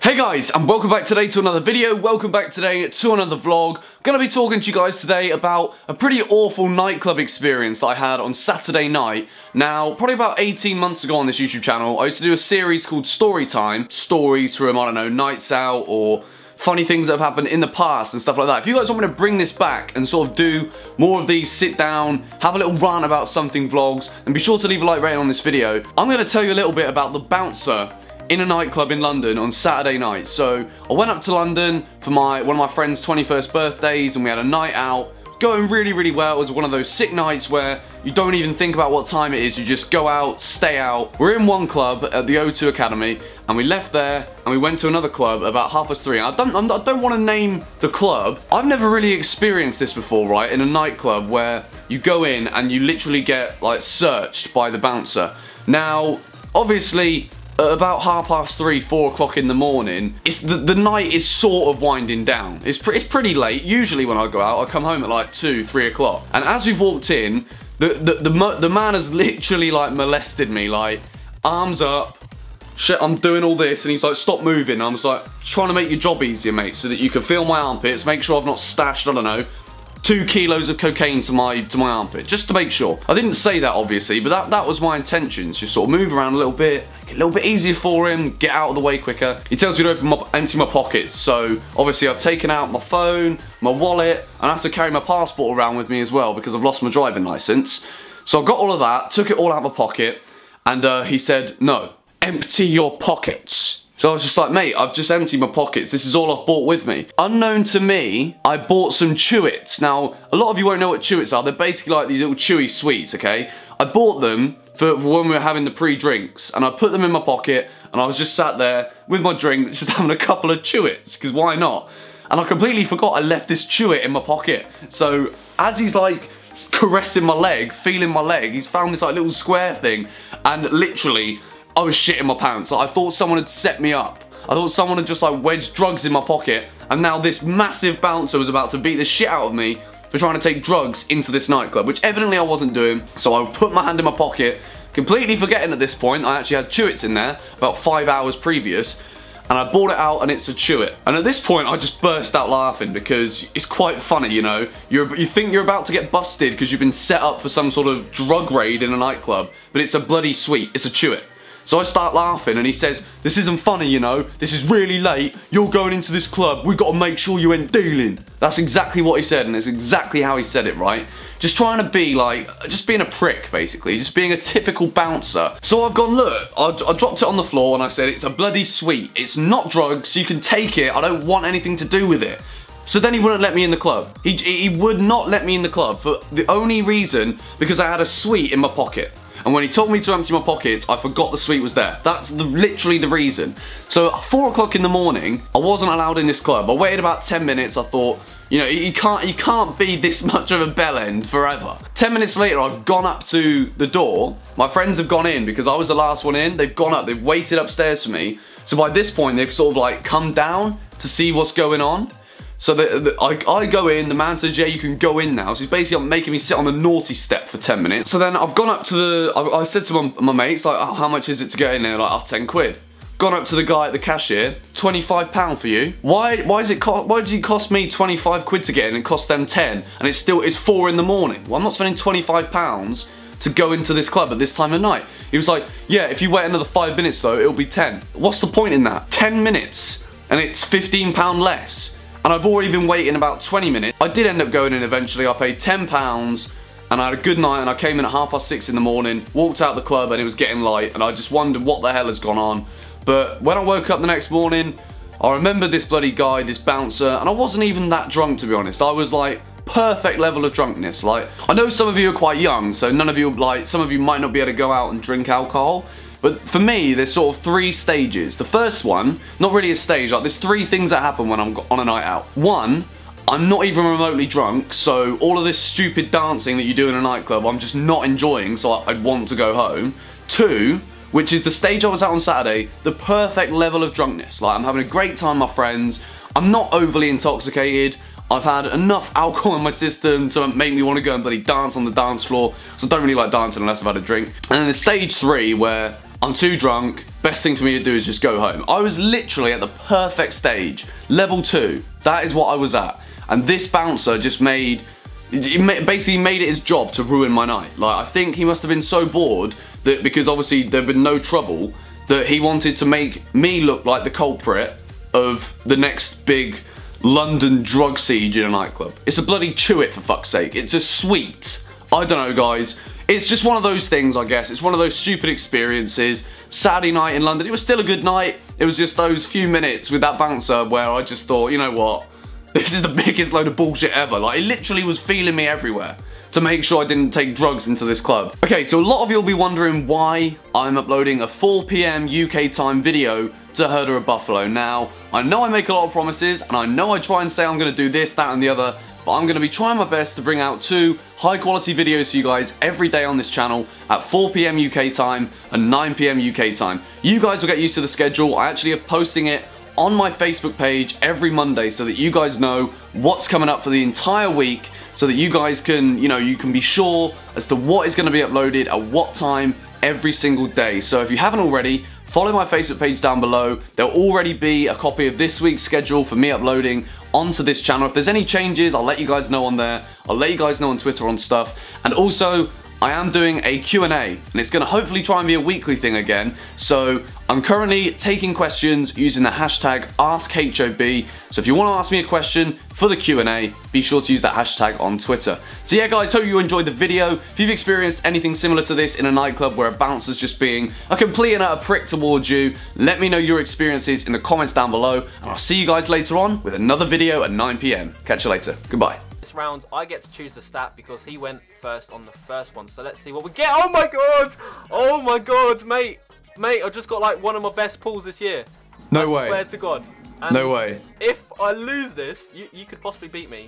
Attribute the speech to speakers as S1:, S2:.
S1: Hey guys, and welcome back today to another video, welcome back today to another vlog. I'm going to be talking to you guys today about a pretty awful nightclub experience that I had on Saturday night. Now, probably about 18 months ago on this YouTube channel, I used to do a series called Story Time. Stories from, I don't know, nights out or funny things that have happened in the past and stuff like that. If you guys want me to bring this back and sort of do more of these sit down, have a little rant about something vlogs, then be sure to leave a like rating on this video. I'm going to tell you a little bit about the bouncer in a nightclub in London on Saturday night. So I went up to London for one of my friend's 21st birthdays and we had a night out. Going really well. It was one of those sick nights where you don't even think about what time it is, you just go out, stay out. We're in one club at the O2 Academy and we left there and we went to another club about 3:30. I don't want to name the club. I've never really experienced this before, right, in a nightclub where you go in and you literally get like searched by the bouncer. Now, obviously, at about 3:30, 4 o'clock in the morning, the night is sort of winding down. It's pretty late. Usually when I go out, I come home at like 2, 3 o'clock. And as we've walked in, the man has literally like molested me, like arms up, shit, I'm doing all this, and he's like, stop moving. I'm just like, trying to make your job easier, mate, so that you can feel my armpits, make sure I've not stashed, I don't know, 2 kilos of cocaine to my armpit, just to make sure. I didn't say that obviously, but that was my intentions. Just sort of move around a little bit, make it a little bit easier for him, get out of the way quicker. He tells me to empty my pockets, so obviously I've taken out my phone, my wallet, and I have to carry my passport around with me as well because I've lost my driving license. So I got all of that, took it all out of my pocket, and he said, no, empty your pockets. So I was just like, mate, I've just emptied my pockets. This is all I've bought with me. Unknown to me, I bought some Chewits. Now, a lot of you won't know what Chewits are. They're basically like these little chewy sweets, okay? I bought them for when we were having the pre-drinks, and I put them in my pocket, and I was just sat there with my drink, just having a couple of Chewits, because why not? And I completely forgot I left this Chewit in my pocket. So as he's like caressing my leg, feeling my leg, he's found this like little square thing, and literally, I was shitting my pants. Like, I thought someone had set me up. I thought someone had just like wedged drugs in my pocket, and now this massive bouncer was about to beat the shit out of me for trying to take drugs into this nightclub, which evidently I wasn't doing. So I put my hand in my pocket, completely forgetting at this point I actually had Chewits in there about 5 hours previous, and I bought it out and it's a Chewit. And at this point I just burst out laughing because it's quite funny, you know. You think you're about to get busted because you've been set up for some sort of drug raid in a nightclub, but it's a bloody sweet, it's a Chewit. So I start laughing and he says, this isn't funny, you know, this is really late, you're going into this club, we've got to make sure you ain't dealing. That's exactly what he said, and it's exactly how he said it, right? Just trying to be like, just being a prick basically, just being a typical bouncer. So I've gone, look, I dropped it on the floor and I said, it's a bloody sweet, it's not drugs, you can take it, I don't want anything to do with it. So then he wouldn't let me in the club. He would not let me in the club for the only reason because I had a sweet in my pocket. And when he told me to empty my pockets, I forgot the sweet was there. That's literally the reason. So at 4 o'clock in the morning, I wasn't allowed in this club. I waited about 10 minutes. I thought, you know, he can't be this much of a bellend forever. 10 minutes later, I've gone up to the door. My friends have gone in because I was the last one in. They've gone up, they've waited upstairs for me. So by this point, they've sort of like come down to see what's going on. So I go in, the man says, yeah, you can go in now. So he's basically making me sit on the naughty step for 10 minutes. So then I've gone up to I said to my mates, like, oh, how much is it to get in there? Like, oh, 10 quid. Gone up to the guy at the cashier, £25 for you. Why does it cost me 25 quid to get in and cost them 10? And it's 4 in the morning. Well, I'm not spending £25 to go into this club at this time of night. He was like, yeah, if you wait another 5 minutes though, it'll be 10. What's the point in that? 10 minutes and it's £15 less. And I've already been waiting about 20 minutes. I did end up going in eventually. I paid £10 and I had a good night, and I came in at 6:30 in the morning, walked out the club and it was getting light, and I just wondered what the hell has gone on. But when I woke up the next morning, I remembered this bloody guy, this bouncer, and I wasn't even that drunk, to be honest. I was like perfect level of drunkenness. Like, I know some of you are quite young, so none of you, like, some of you might not be able to go out and drink alcohol. But for me, there's sort of 3 stages. The first one, not really a stage, like there's 3 things that happen when I'm on a night out. 1, I'm not even remotely drunk, so all of this stupid dancing that you do in a nightclub, I'm just not enjoying, so I'd want to go home. 2, which is the stage I was at on Saturday, the perfect level of drunkenness. Like, I'm having a great time with my friends, I'm not overly intoxicated, I've had enough alcohol in my system to make me want to go and bloody dance on the dance floor, so I don't really like dancing unless I've had a drink. And then there's stage 3 where I'm too drunk, best thing for me to do is just go home. I was literally at the perfect stage, level 2, that is what I was at. And this bouncer just basically made it his job to ruin my night. Like, I think he must have been so bored that, because obviously there'd been no trouble, that he wanted to make me look like the culprit of the next big London drug siege in a nightclub. It's a bloody chew it, for fuck's sake. It's a sweet. I don't know, guys. It's just one of those things, I guess. It's one of those stupid experiences. Saturday night in London, it was still a good night. It was just those few minutes with that bouncer where I just thought, you know what? This is the biggest load of bullshit ever. Like, he literally was feeling me everywhere to make sure I didn't take drugs into this club. Okay, so a lot of you will be wondering why I'm uploading a 4 PM UK time video to Herder of Buffalo. Now, I know I make a lot of promises, and I know I try and say I'm gonna do this, that, and the other, but I'm gonna be trying my best to bring out 2 high quality videos for you guys every day on this channel at 4 PM UK time and 9 PM UK time. You guys will get used to the schedule. I actually am posting it on my Facebook page every Monday so that you guys know what's coming up for the entire week, so that you guys can, you can be sure as to what is going to be uploaded at what time every single day. So if you haven't already, follow my Facebook page down below. There'll already be a copy of this week's schedule for me uploading onto this channel. If there's any changes, I'll let you guys know on there. I'll let you guys know on Twitter on stuff. And also, I am doing a Q&A, and it's going to hopefully try and be a weekly thing again. So I'm currently taking questions using the hashtag AskHOB. So if you want to ask me a question for the Q&A, be sure to use that hashtag on Twitter. So yeah, guys, hope you enjoyed the video. If you've experienced anything similar to this in a nightclub where a bouncer's just being a complete and utter prick towards you, let me know your experiences in the comments down below, and I'll see you guys later on with another video at 9 PM. Catch you later. Goodbye.
S2: This round, I get to choose the stat because he went first on the first one. So let's see what we get. Oh my god! Oh my god, mate! Mate, I just got like one of my best pulls this year.
S1: No way.
S2: I swear to God. And
S1: no way.
S2: If I lose this, you could possibly beat me.